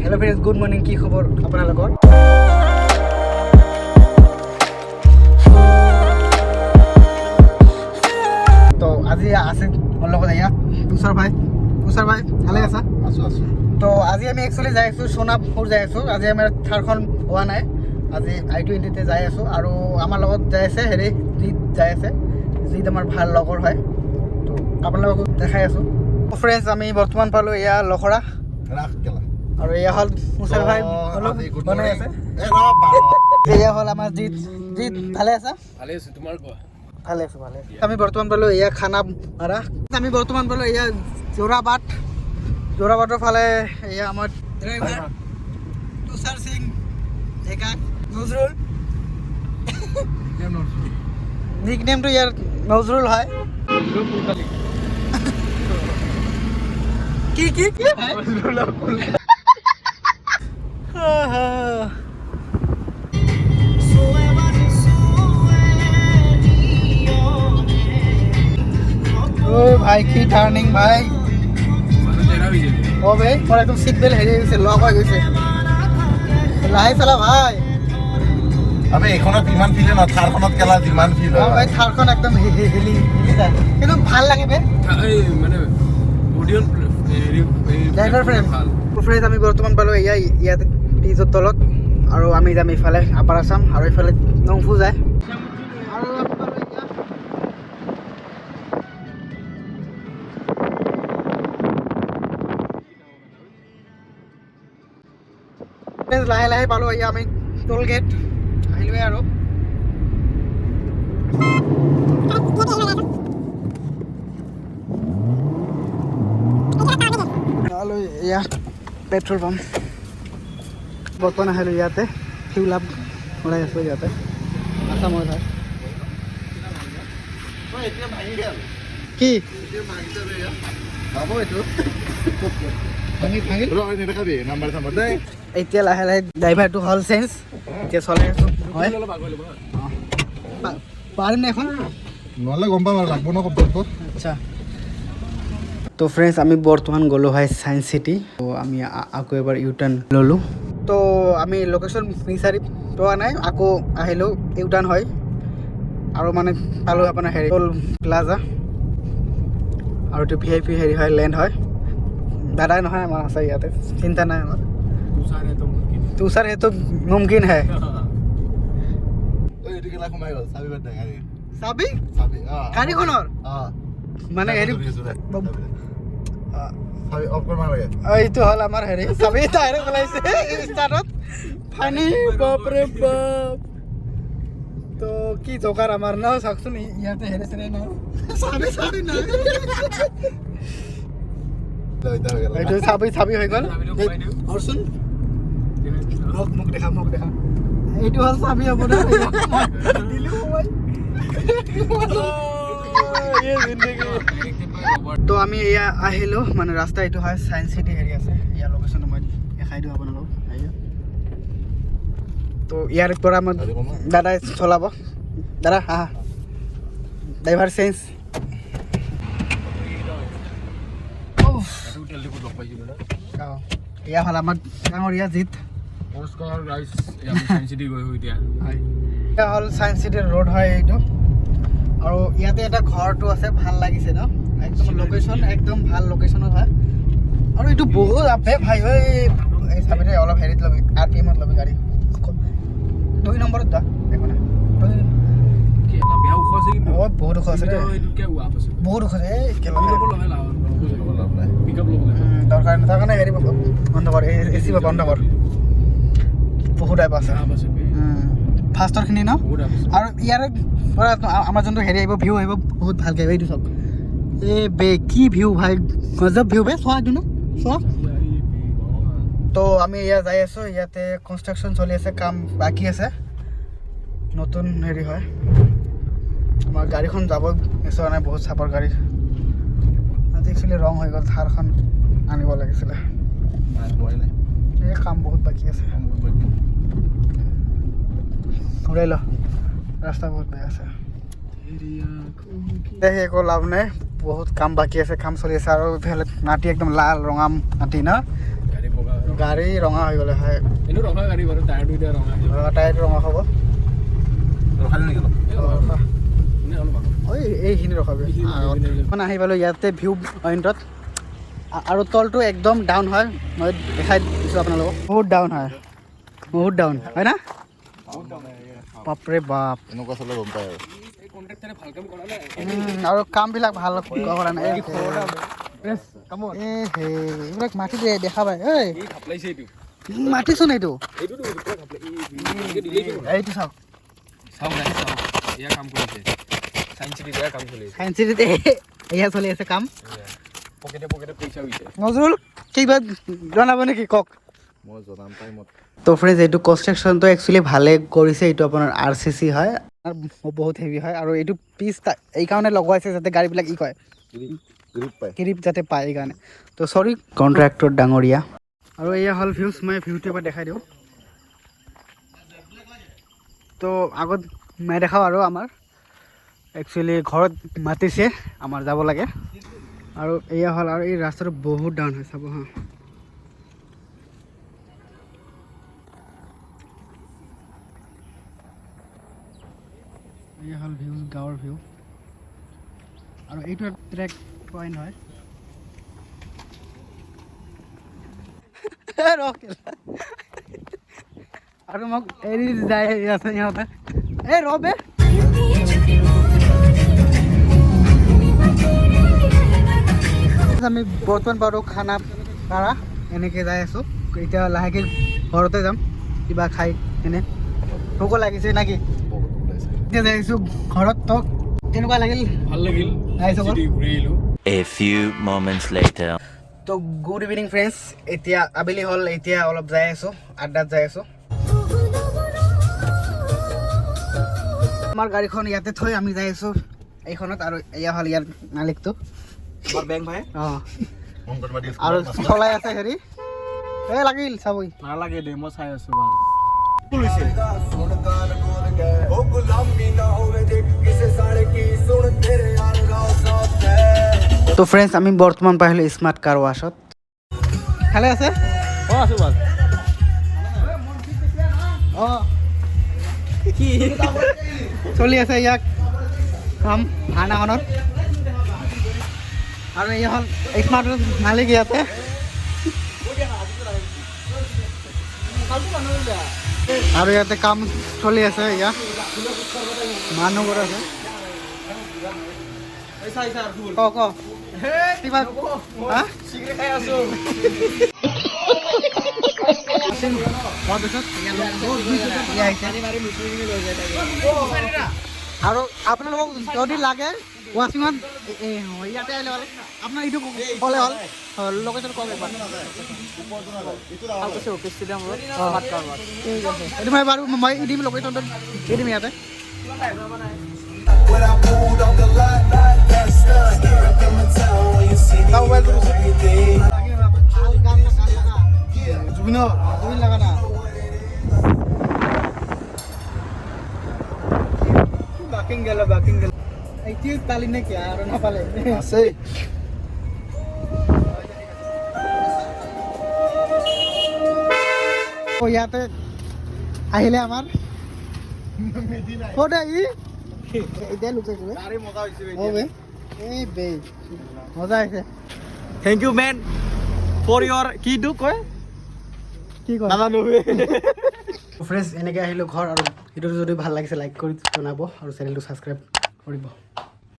Hello friends good morning की खबर আপোনালোকৰ তো আজি আছে মোৰ লগত এয়া তুষাৰ ভাই ভালে আছা আছো তো আজি আমি একচুয়ালি যাই আছো সোনাপুৰ যাই আছো আজি আমাৰ থাৰখন হোৱা নাই আজি I-20 তে যাই আছো আৰু আমাৰ লগত যাই আছে হেৰি জিত যাই আছে জিত আমাৰ ভাল লগৰ হয় তো আপোনালোকক দেখাই আছো ফ্ৰেন্ডস আমি বৰ্তমান পালো এয়া লখৰা ৰাখকেলা আৰু এয়া হল মুছাৰ ভাই বনাই আছে এয়া হল আমাৰ জিত ভালে আছা ভালে আছো তোমাৰ কোৱা ভালে আছো আমি বৰ্তমান পালো এয়া খানা মাৰা আমি বৰ্তমান পালো এয়া জোৰাবাটৰ ফালে এয়া আমাৰ ড্ৰাইভাৰ তুষাৰ সিং একা নজৰুল নিকনেমটো ইয়াৰ নজৰুল হয় কি ভাই কি টার্নিং ভাই ও ভাই পরে একদম সিট বেল্ট হেরে গেছে লক হয়ে গেছে লাহে চালা ভাই আবে এখনত ইমান ফিল না থাৰখনত কেলা যিমান ফিল হয় ভাই থাৰখন একদম হিলি যায় কিন্তু ভাল লাগে বে এই মানে অডিও ড্ৰাইভাৰ ফ্ৰেম ফ্ৰেন্ড আমি বৰ্তমান পালো ইয়াতে ব্ৰিজৰ তলত আৰু আমি যাম ইফালে আপাৰ আছাম আৰু ইফালে নংফু যায় আৰু লাহে পালো এয়া আমি টোল গেট আহিলোৱে আৰু এয়া পেট্ৰল পাম্প বৰ্তমান আহিলোঁ ইয়াতে ফিউল আপ ওলাই আছোঁ ইয়াতে আছামৰ হয় কি এতিয়া লাহে ড্ৰাইভাৰটো হ'ল চেঞ্জ এতিয়া চলাই আছোঁ হয় পাৰিম নে এখন নহ'লে গম পাম আৰু লাগব ন কম্পিউটাৰত আচ্ছা তো ফ্ৰেন্ডস আমি বৰ্তমান গলো হয় সায়েন্স সিটি তো আমি আকৌ এবাৰ ইউটাৰ্ন ললো তো আমি লোকেশন বিচাৰি পোৱা নাই আকৌ আহিলো ইউটাৰ্ন হয় আৰু মানে পালো আপোনাৰ হেৰি টোল প্লাজা আৰু এইটো VIP হেৰি হয় লেণ্ড হয় দাদাই নহয় আমাৰ আছে ইয়াতে চিন্তা নাই আমাৰ তুষাৰ হেতু মুমকিন হে এইটো কেলা কমাই গ'ল চাবি বাদ গাড়ী চাবি গাড়ীখনৰ মানে হেৰি এইটো হ'ল আমাৰ হেৰি চাবি টায়াৰ পেলাইছে ষ্টাৰ্টত ফানি বাপৰে বাপ তো কি জোগাৰ আমাৰ ন চাওকচোন ইয়াতে হেৰিছে নে চাবি নাই এইটো চাবি হৈ গ'ল অৰচোন মোক দেখা এইটো হ'ল চাবি হ'ব না দিলো মই তো আমি এয়া আহিলো মানে ৰাস্তা এইটো হয় সায়েন্স সিটি হেৰি আছে ইয়াৰ লোকেশ্যন মই দেখাই দিওঁ আপোনালোক তো ইয়াৰ পৰা আমাৰ দাদাই চলাব দাদা আহা ড্ৰাইভাৰ চেঞ্জ এয়া হ'ল আমাৰ ডাঙৰীয়া জিত এয়া হ'ল সায়েন্স চিটিৰ ৰোড হয় এইটো আৰু ইয়াতে এটা ঘৰটো আছে ভাল লাগিছে ন একদম লোকেশ্যন একদম ভাল লোকেশ্যনত হয় আৰু এইটো বহুত আপে ভাই এই চাবিৰে অলপ হেৰিত ল'বি RPMত ল'বি গাড়ী 2 নম্বৰত যা একো নাই বহুত ওখ আছে বহুত ওখ আছে দৰকাৰ নাই তাৰ কাৰণে হেৰি বন্ধ কৰ AC বন্ধ কৰ বহুত টাইপ আছে ফাৰ্ষ্টৰখিনি ন আৰু ইয়াৰে পৰা আমাৰ যোনটো হেৰি আহিব ভিউ আহিব বহুত ভালকৈ আহিব এইটো চাওক বে কি ভিউ ভাই গজব ভিউ বে চোৱা এইটো ন চোৱা তো আমি এয়া যাই আছোঁ ইয়াতে কনষ্ট্ৰাকশ্যন চলি আছে কাম বাকী আছে নতুন হেৰি হয় আমাৰ গাড়ীখন যাব বিচৰা নাই বহুত চাপৰ গাড়ী আজি একচুৱেলি ৰং হৈ গ'ল থাৰখন আনিব লাগিছিলে এই কাম বহুত বাকী আছে ঘূৰাই ল ৰাস্তা বহুত বেয়া আছে একো লাভ নাই বহুত কাম বাকী আছে কাম চলি আছে আৰু ইফালে মাটি একদম লাল ৰঙা মাটি ন গাড়ী ৰঙা হৈ গ'লে হয় এইটো ৰঙা গাড়ী বাৰু টায়াৰটো এতিয়া ৰঙা টায়াৰটো ৰঙা হ'ব ৰখালি নেকি অলপ? এইখিনি ৰখাবি মানে আহি পালোঁ ইয়াতে ভিউ পইণ্টত আৰু তলটো একদম ডাউন হয় মই দেখাই দিছোঁ আপোনালোকক বহুত ডাউন হয় হয় না বাপৰে বাপ এনেকুৱা চালে গম পায় আৰু আৰু কামবিলাক ভাল কৰা নাই এইবিলাক মাটি দেখা পায় এই মাতিচোন এইটো এইটো চাওক চাইন্স চিটিতে এয়া চলি আছে কাম নজৰুল কিবা জনাব নেকি কওক মই জনাম টাইমত তো ফ্ৰেণ্ডছ এইটো কনষ্ট্ৰাকশ্যনটো একচুৱেলি ভালে কৰিছে এইটো আপোনাৰ RCC হয় বহুত হেভি হয় আৰু এইটো পিচ এইকাৰণে লগোৱাইছে যাতে গাড়ীবিলাক ই কয় গ্ৰিপ যাতে পায় এইকাৰণে তো চৰি কণ্ট্ৰেক্টৰ ডাঙৰীয়া আৰু এয়া হ'ল ভিউজ মই ভিউটো এবাৰ দেখাই দিওঁ তো আগত মই দেখাওঁ আৰু আমাৰ একচুৱেলি ঘৰত মাতিছে আমাৰ যাব লাগে আৰু এয়া হ'ল আৰু এই ৰাস্তাটো বহুত ডাউন হয় চাব হা এয়া হ'ল ভিউজ গাঁৱৰ ভিউ আৰু এইটো ট্ৰেক পইণ্ট হয় আৰু মোক এৰি যায় আছে সিহঁতে এই ৰবে আমি বৰ্তমান বাৰু খানা পাৰা এনেকৈ যাই আছোঁ এতিয়া লাহেকৈ ঘৰতে যাম কিবা খাই এনে ভোকো লাগিছে নাকি এতিয়া যাই আছোঁ ঘৰত তো কেনেকুৱা লাগিল ভাল লাগিল A few moments later. তো গুড ইভিনিং ফ্ৰেণ্ডছ এতিয়া আবেলি হ'ল এতিয়া অলপ যাই আছোঁ আড্ডাত যাই আছোঁ আমাৰ গাড়ীখন ইয়াতে থৈ আমি যাই আছোঁ এইখনত আৰু এয়া হ'ল ইয়াৰ মালিকটো আমাৰ বেংক ভাই অঁ আৰু চলাই আছে হেৰি এই লাগিল চাবই নালাগে দে মই চাই আছোঁ বাৰু তো ফ্ৰেণ্ডছ আমি বৰ্তমান পাই আহিলোঁ স্মাৰ্ট কাৰ ৱাছত ভালে আছে অঁ আছোঁ বাৰু অঁ কি চলি আছে ইয়াক কাম ভাওনাখনত আৰু এই হ'ল স্মাৰ্ট মালিক ইয়াতে আৰু ইয়াতে কাম চলি আছে ইয়াত মানুহবোৰ আছে ক কিবা আৰু আপোনালোকক যদি লাগে ৱাচিঙত ইয়াতে আহিলে হ'ল আপোনাৰ এইটো ক'লে হ'ল লোকেশ্যন কওক এবাৰ এইটো মই বাৰু মই দিম লোকেশ্যনটো দি দিম ইয়াতে জুবিন লগা না বাকিং গেল এইটোৱে পালি নে কি আৰু নাপালে আছে ইয়াতে আহিলে আমাৰ এতিয়া লুকাইছো মজা হৈছে thank you man for your কিটো কয় কি কয় নাজানো ফ্ৰেণ্ডছ এনেকৈ আহিলোঁ ঘৰ আৰু ভিডিঅ'টো যদি ভাল লাগিছে লাইক কৰি জনাব আৰু চেনেলটো ছাবস্ক্ৰাইব কৰিব